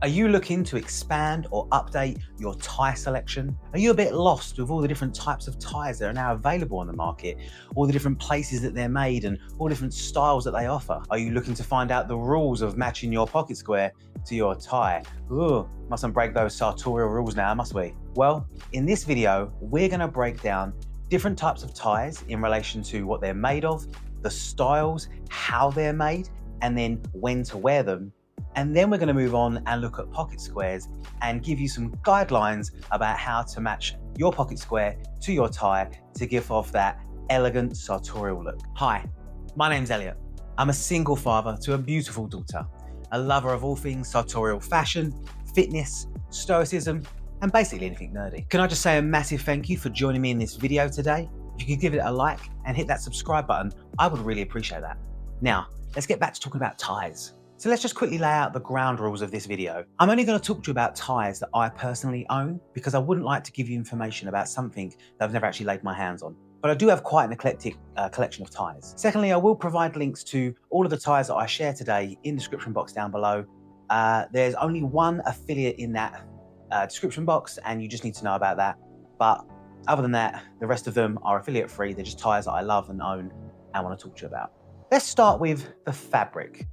Are you looking to expand or update your tie selection? Are you a bit lost with all the different types of ties that are now available on the market, all the different places that they're made and all different styles that they offer? Are you looking to find out the rules of matching your pocket square to your tie? Ooh, mustn't break those sartorial rules now, must we? Well, in this video, we're gonna break down different types of ties in relation to what they're made of, the styles, how they're made, and then when to wear them. And then we're going to move on and look at pocket squares and give you some guidelines about how to match your pocket square to your tie to give off that elegant sartorial look. Hi, my name's Elliot. I'm a single father to a beautiful daughter, a lover of all things sartorial fashion, fitness, stoicism, and basically anything nerdy. Can I just say a massive thank you for joining me in this video today? If you could give it a like and hit that subscribe button, I would really appreciate that. Now, let's get back to talking about ties. So let's just quickly lay out the ground rules of this video. I'm only going to talk to you about ties that I personally own because I wouldn't like to give you information about something that I've never actually laid my hands on. But I do have quite an eclectic collection of ties. Secondly, I will provide links to all of the ties that I share today in the description box down below. There's only one affiliate in that description box and you just need to know about that. But other than that, the rest of them are affiliate free. They're just ties that I love and own and want to talk to you about. Let's start with the fabric.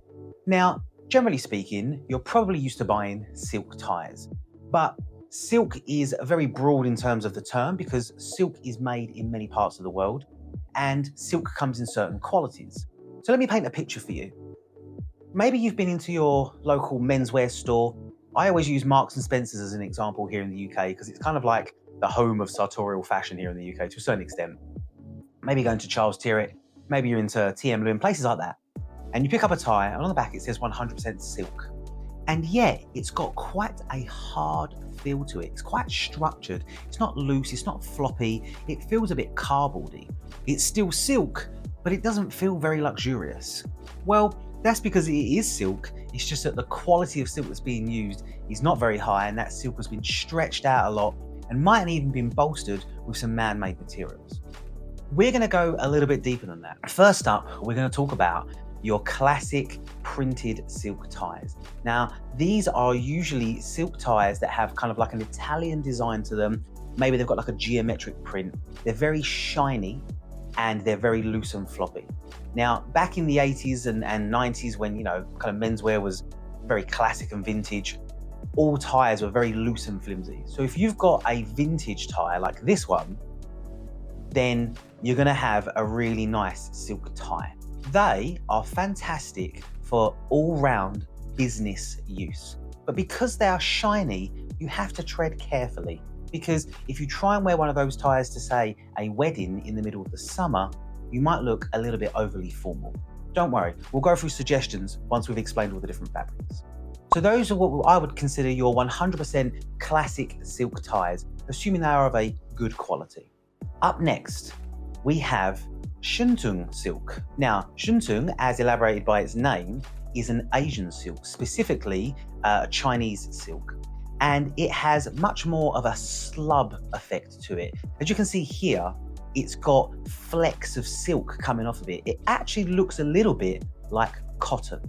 Now, generally speaking, you're probably used to buying silk ties, but silk is very broad in terms of the term because silk is made in many parts of the world and silk comes in certain qualities. So let me paint a picture for you. Maybe you've been into your local menswear store. I always use Marks and Spencer's as an example here in the UK because it's kind of like the home of sartorial fashion here in the UK to a certain extent. Maybe going to Charles Tyrwhitt, maybe you're into TM Lewin, places like that. And you pick up a tie, and on the back it says 100% silk. And yet, it's got quite a hard feel to it. It's quite structured. It's not loose, it's not floppy. It feels a bit cardboardy. It's still silk, but it doesn't feel very luxurious. Well, that's because it is silk. It's just that the quality of silk that's being used is not very high, and that silk has been stretched out a lot and might have even been bolstered with some man-made materials. We're gonna go a little bit deeper than that. First up, we're gonna talk about your classic printed silk ties. Now, these are usually silk ties that have kind of like an Italian design to them. Maybe they've got like a geometric print. They're very shiny and they're very loose and floppy. Now, back in the 80s and 90s when, kind of menswear was very classic and vintage, all ties were very loose and flimsy. So if you've got a vintage tie like this one, then you're gonna have a really nice silk tie. They are fantastic for all-round business use. But because they are shiny, you have to tread carefully. Because if you try and wear one of those ties to, say, a wedding in the middle of the summer, you might look a little bit overly formal. Don't worry, we'll go through suggestions once we've explained all the different fabrics. So those are what I would consider your 100% classic silk ties, assuming they are of a good quality. Up next, we have shantung silk. Now, shantung, as elaborated by its name, is an Asian silk, specifically a Chinese silk. And it has much more of a slub effect to it. As you can see here, it's got flecks of silk coming off of it. It actually looks a little bit like cotton.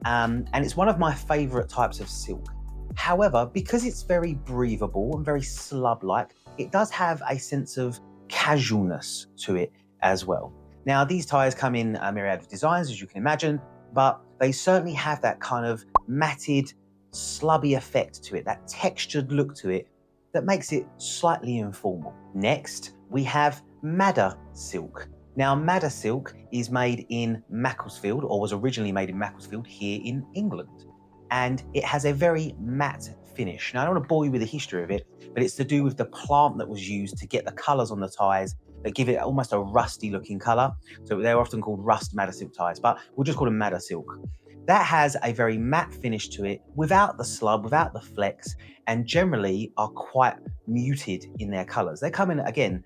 And it's one of my favorite types of silk. However, because it's very breathable and very slub-like, it does have a sense of casualness to it as well. Now, these ties come in a myriad of designs, as you can imagine, but they certainly have that kind of matted, slubby effect to it, that textured look to it that makes it slightly informal. Next, we have madder silk. Now, madder silk is made in Macclesfield, or was originally made in Macclesfield here in England, and it has a very matte finish. Now, I don't want to bore you with the history of it, but it's to do with the plant that was used to get the colours on the ties that give it almost a rusty looking colour. So they're often called rust madder silk ties, but we'll just call them madder silk. That has a very matte finish to it without the slub, without the flecks, and generally are quite muted in their colours. They come in, again,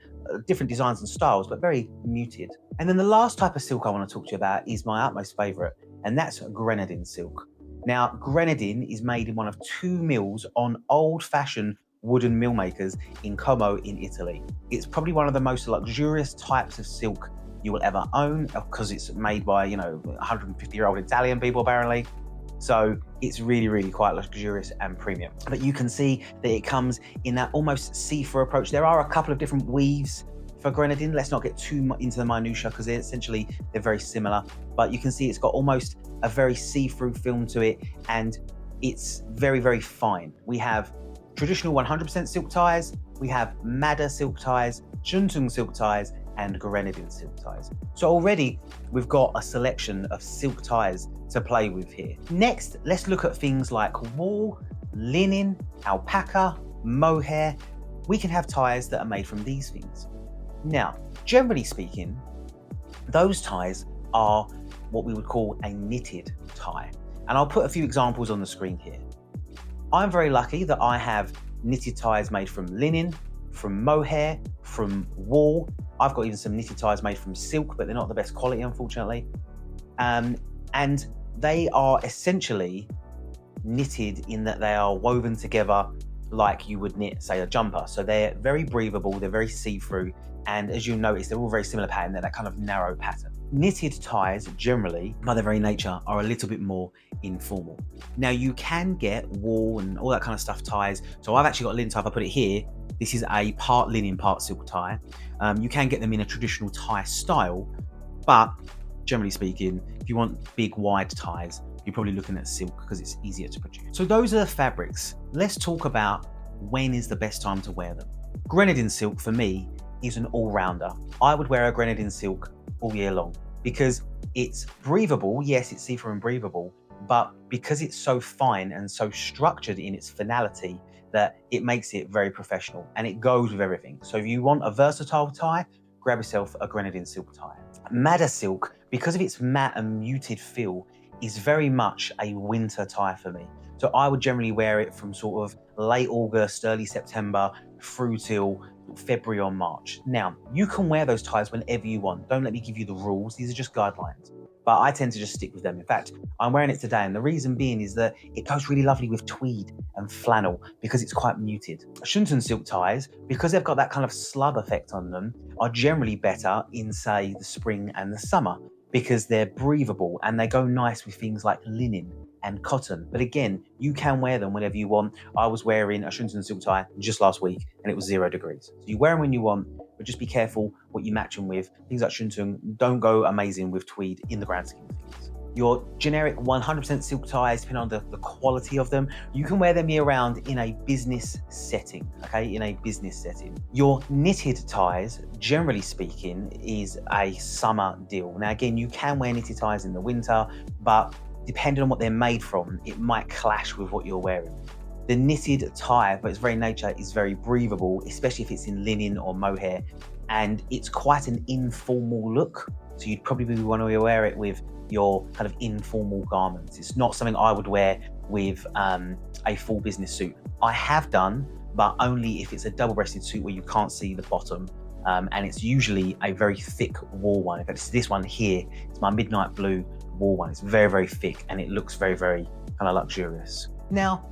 different designs and styles, but very muted. And then the last type of silk I want to talk to you about is my utmost favourite, and that's grenadine silk. Now, grenadine is made in one of 2 mills on old-fashioned wooden mill makers in Como in Italy. It's probably one of the most luxurious types of silk you will ever own because it's made by, 150-year-old Italian people apparently. So it's really quite luxurious and premium. But you can see that it comes in that almost see-through approach. There are a couple of different weaves for grenadine. Let's not get too much into the minutiae because they're very similar. But you can see it's got almost a very see-through film to it, and it's very fine. We have traditional 100% silk ties, we have madder silk ties, shantung silk ties, and grenadine silk ties. So already we've got a selection of silk ties to play with here. Next, let's look at things like wool, linen, alpaca, mohair. We can have ties that are made from these things. Now, generally speaking, those ties are what we would call a knitted tie. And I'll put a few examples on the screen here. I'm very lucky that I have knitted ties made from linen, from mohair, from wool. I've got even some knitted ties made from silk, but they're not the best quality, unfortunately. And they are essentially knitted in that they are woven together like you would knit, say, a jumper. So they're very breathable, they're very see-through, and as you notice, they're all very similar pattern. They're that kind of narrow pattern. Knitted ties, generally, by their very nature, are a little bit more informal. Now, you can get wool and all that kind of stuff ties. So I've actually got a linen tie. If I put it here, this is a part linen, part silk tie. You can get them in a traditional tie style, but generally speaking, if you want big, wide ties, you're probably looking at silk because it's easier to produce. So those are the fabrics. Let's talk about when is the best time to wear them. Grenadine silk, for me, is an all-rounder. I would wear a grenadine silk all year long because it's breathable. Yes, it's see-through and breathable, but because it's so fine and so structured in its finality that it makes it very professional and it goes with everything. So if you want a versatile tie, grab yourself a grenadine silk tie. Madder silk, because of its matte and muted feel, is very much a winter tie for me. So I would generally wear it from sort of late August, early September through till February or March. Now, you can wear those ties whenever you want. Don't let me give you the rules. These are just guidelines. But I tend to just stick with them. In fact, I'm wearing it today, and the reason being is that it goes really lovely with tweed and flannel because it's quite muted. Shantung silk ties, because they've got that kind of slub effect on them, are generally better in, say, the spring and the summer because they're breathable and they go nice with things like linen and cotton. But again, you can wear them whenever you want. I was wearing a shantung silk tie just last week and it was 0 degrees. So you wear them when you want, but just be careful what you match them with. Things like shantung don't go amazing with tweed in the grand scheme of things. Your generic 100% silk ties, depending on the quality of them, you can wear them year round in a business setting, okay? In a business setting. Your knitted ties, generally speaking, is a summer deal. Now, again, you can wear knitted ties in the winter, but depending on what they're made from, it might clash with what you're wearing. The knitted tie, by its very nature, is very breathable, especially if it's in linen or mohair, and it's quite an informal look. So you'd probably want to wear it with your kind of informal garments. It's not something I would wear with a full business suit. I have done, but only if it's a double-breasted suit where you can't see the bottom, and it's usually a very thick wool one. In fact, it's this one here. It's my midnight blue wool one. It's very thick, and it looks very kind of luxurious. Now,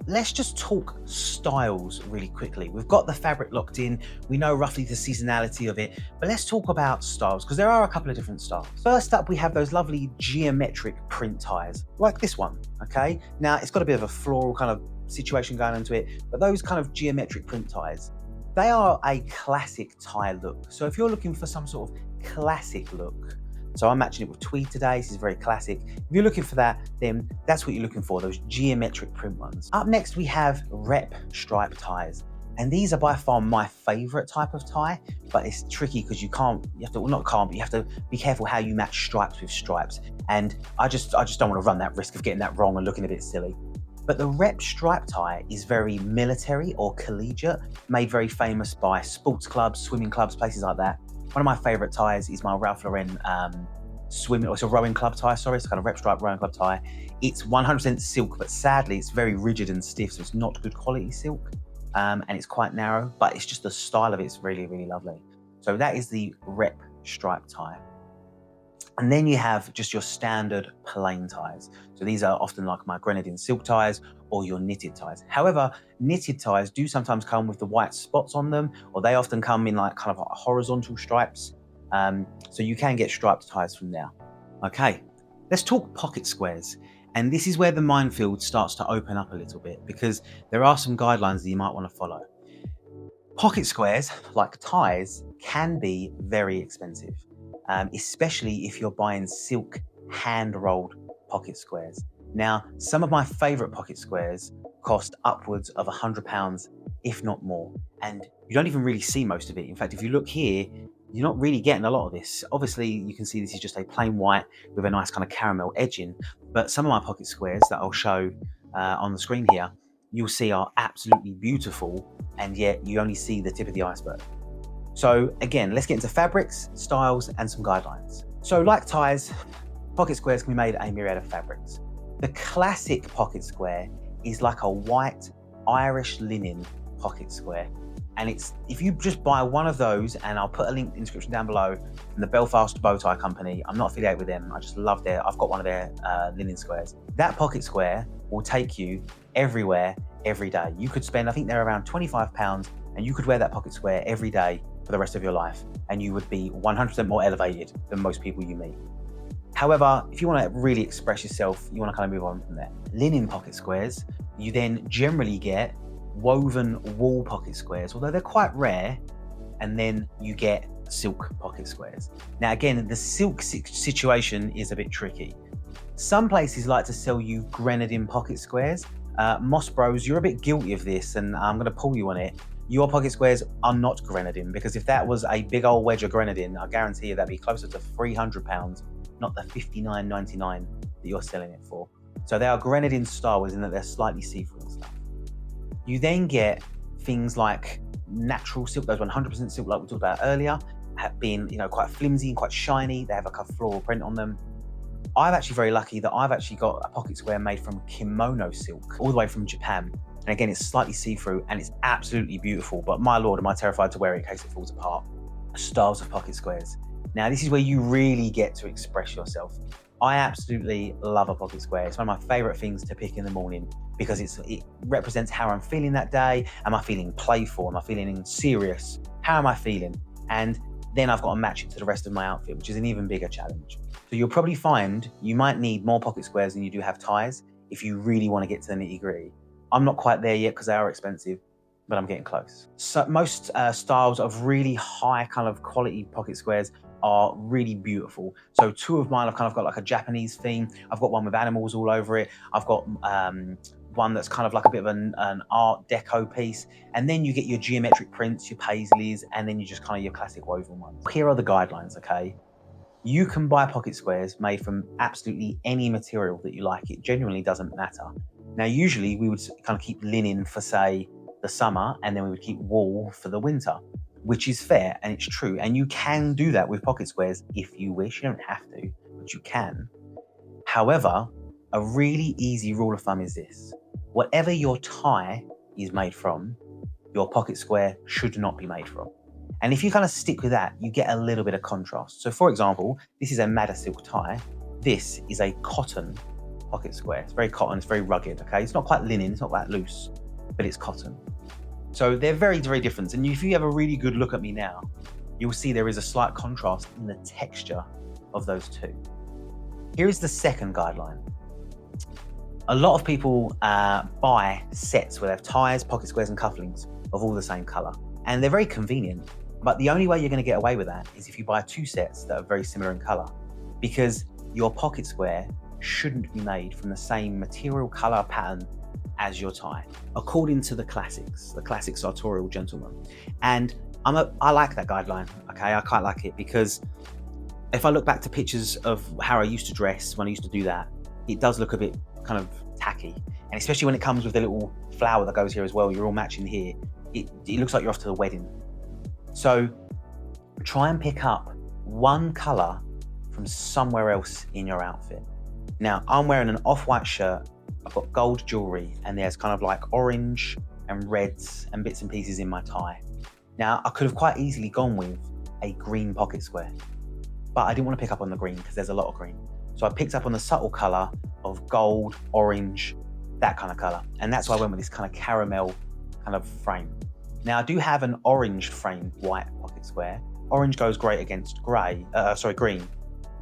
let's just talk styles really quickly. We've got the fabric locked in. We know roughly the seasonality of it, but let's talk about styles because there are a couple of different styles. First up, we have those lovely geometric print ties, like this one, okay? Now, it's got a bit of a floral kind of situation going into it, but those kind of geometric print ties, they are a classic tie look. So if you're looking for some sort of classic look, so I'm matching it with tweed today. This is very classic. If you're looking for that, then that's what you're looking for, those geometric print ones. Up next, we have rep stripe ties. And these are by far my favorite type of tie, but it's tricky because you have to be careful how you match stripes with stripes. And I just don't want to run that risk of getting that wrong and looking a bit silly. But the rep stripe tie is very military or collegiate, made very famous by sports clubs, swimming clubs, places like that. One of my favorite ties is my Ralph Lauren it's a rowing club tie, it's kind of rep stripe rowing club tie. It's 100% silk, but sadly it's very rigid and stiff, so it's not good quality silk. And it's quite narrow, but it's just the style of it's really lovely. So that is the rep stripe tie. And then you have just your standard plain ties. So these are often like my grenadine silk ties or your knitted ties. However, knitted ties do sometimes come with the white spots on them, or they often come in like kind of like horizontal stripes. So you can get striped ties from there. Okay, let's talk pocket squares. And this is where the minefield starts to open up a little bit, because there are some guidelines that you might want to follow. Pocket squares, like ties, can be very expensive, especially if you're buying silk hand-rolled pocket squares. Now, some of my favorite pocket squares cost upwards of £100, if not more. And you don't even really see most of it. In fact, if you look here, you're not really getting a lot of this. Obviously, you can see this is just a plain white with a nice kind of caramel edging. But some of my pocket squares that I'll show on the screen here, you'll see are absolutely beautiful, and yet you only see the tip of the iceberg. So again, let's get into fabrics, styles, and some guidelines. So like ties, pocket squares can be made a myriad of fabrics. The classic pocket square is like a white Irish linen pocket square. And if you just buy one of those, and I'll put a link in the description down below, from the Belfast Bow Tie Company. I'm not affiliated with them. I just love I've got one of their linen squares. That pocket square will take you everywhere, every day. You could spend, I think they're around £25, and you could wear that pocket square every day for the rest of your life, and you would be 100% more elevated than most people you meet. However, if you want to really express yourself, you want to kind of move on from there. Linen pocket squares, you then generally get woven wool pocket squares, although they're quite rare, and then you get silk pocket squares. Now again, the silk situation is a bit tricky. Some places like to sell you grenadine pocket squares. Moss Bros, you're a bit guilty of this, and I'm going to pull you on it. Your pocket squares are not grenadine, because if that was a big old wedge of grenadine, I guarantee you that'd be closer to £300, not the $59.99 that you're selling it for. So they are grenadine style, in that they're slightly see-through and stuff. You then get things like natural silk, those 100% silk like we talked about earlier, have been quite flimsy and quite shiny. They have like a floral print on them. I'm actually very lucky that I've actually got a pocket square made from kimono silk, all the way from Japan. And again, it's slightly see-through and it's absolutely beautiful, but my lord, am I terrified to wear it in case it falls apart. Styles of pocket squares. Now, this is where you really get to express yourself. I absolutely love a pocket square. It's one of my favorite things to pick in the morning, because it represents how I'm feeling that day. Am I feeling playful? Am I feeling serious? How am I feeling? And then I've got to match it to the rest of my outfit, which is an even bigger challenge. So you'll probably find you might need more pocket squares than you do have ties if you really want to get to the nitty-gritty. I'm not quite there yet because they are expensive, but I'm getting close. So most styles of really high kind of quality pocket squares are really beautiful. So two of mine have kind of got like a Japanese theme. I've got one with animals all over it. I've got one that's kind of like a bit of an art deco piece. And then you get your geometric prints, your paisleys, and then you just kind of your classic woven ones. Here are the guidelines, okay? You can buy pocket squares made from absolutely any material that you like. It genuinely doesn't matter. Now, usually we would kind of keep linen for, say, the summer, and then we would keep wool for the winter, which is fair and it's true. And you can do that with pocket squares if you wish. You don't have to, but you can. However, a really easy rule of thumb is this. Whatever your tie is made from, your pocket square should not be made from. And if you kind of stick with that, you get a little bit of contrast. So for example, this is a Madder silk tie. This is a cotton pocket square. It's very cotton, it's very rugged, okay? It's not quite linen, it's not that loose, but it's cotton. So they're very, very different. And if you have a really good look at me now, you'll see there is a slight contrast in the texture of those two. Here is the second guideline. A lot of people buy sets where they have ties, pocket squares, and cufflinks of all the same color. And they're very convenient, but the only way you're gonna get away with that is if you buy two sets that are very similar in color, because your pocket square shouldn't be made from the same material, color, pattern as your tie, according to the classic Sartorial gentleman. And I like that guideline, okay? I quite like it, because if I look back to pictures of how I used to dress when I used to do that, it does look a bit kind of tacky. And especially when it comes with the little flower that goes here as well, you're all matching here. It looks like you're off to the wedding. So try and pick up one color from somewhere else in your outfit. Now, I'm wearing an off-white shirt. I've got gold jewelry, and there's kind of like orange and reds and bits and pieces in my tie. Now, I could have quite easily gone with a green pocket square, but I didn't want to pick up on the green because there's a lot of green. So I picked up on the subtle color of gold, orange, that kind of color. And that's why I went with this kind of caramel kind of frame. Now, I do have an orange framed white pocket square. Orange goes great against green,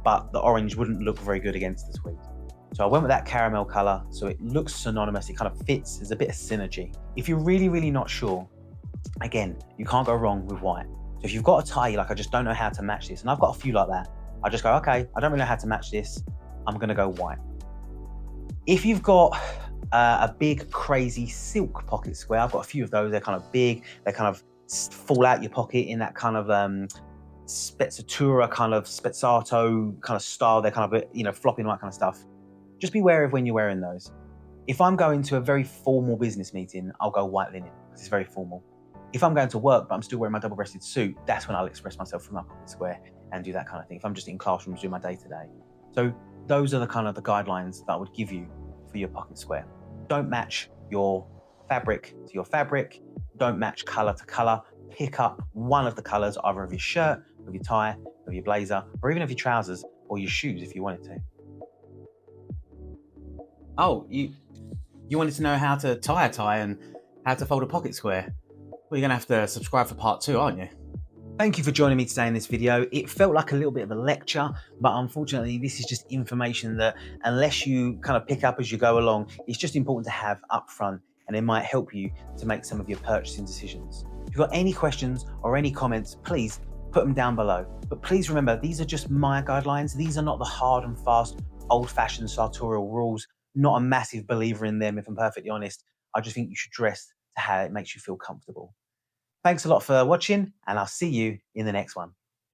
but the orange wouldn't look very good against the tweed. So I went with that caramel color, so it looks synonymous, it kind of fits, there's a bit of synergy. If you're really, really not sure, again, you can't go wrong with white. So if you've got a tie, you're like, I just don't know how to match this, and I've got a few like that, I just go, okay, I don't really know how to match this, I'm gonna go white. If you've got a big, crazy silk pocket square, I've got a few of those, they're kind of big, they kind of fall out your pocket in that kind of spezzatura kind of spezzato kind of style, they're kind of, you know, flopping, that kind of stuff. Just be wary of when you're wearing those. If I'm going to a very formal business meeting, I'll go white linen because it's very formal. If I'm going to work but I'm still wearing my double-breasted suit, that's when I'll express myself through my pocket square and do that kind of thing. If I'm just in classrooms doing my day-to-day. So those are the kind of the guidelines that I would give you for your pocket square. Don't match your fabric to your fabric. Don't match color to color. Pick up one of the colors, either of your shirt, of your tie, of your blazer, or even of your trousers or your shoes if you wanted to. Oh, you wanted to know how to tie a tie and how to fold a pocket square? Well, you're gonna have to subscribe for part 2, aren't you? Thank you for joining me today in this video. It felt like a little bit of a lecture, but unfortunately this is just information that unless you kind of pick up as you go along, it's just important to have up front, and it might help you to make some of your purchasing decisions. If you've got any questions or any comments, please put them down below. But please remember, these are just my guidelines. These are not the hard and fast, old-fashioned sartorial rules. Not a massive believer in them, if I'm perfectly honest. I just think you should dress to how it makes you feel comfortable. Thanks a lot for watching, and I'll see you in the next one.